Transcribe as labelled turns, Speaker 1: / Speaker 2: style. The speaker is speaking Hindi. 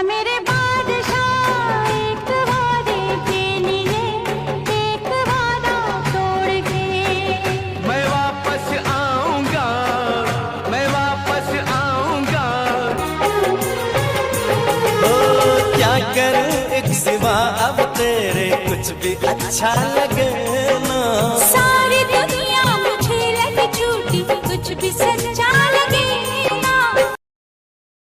Speaker 1: मेरे बादशाह एक वादे के लिए एक वादा तोड़ के।
Speaker 2: मैं वापस आऊंगा, मैं वापस आऊंगा।
Speaker 3: ओ क्या करूं एक सिवा अब तेरे कुछ भी अच्छा लगे।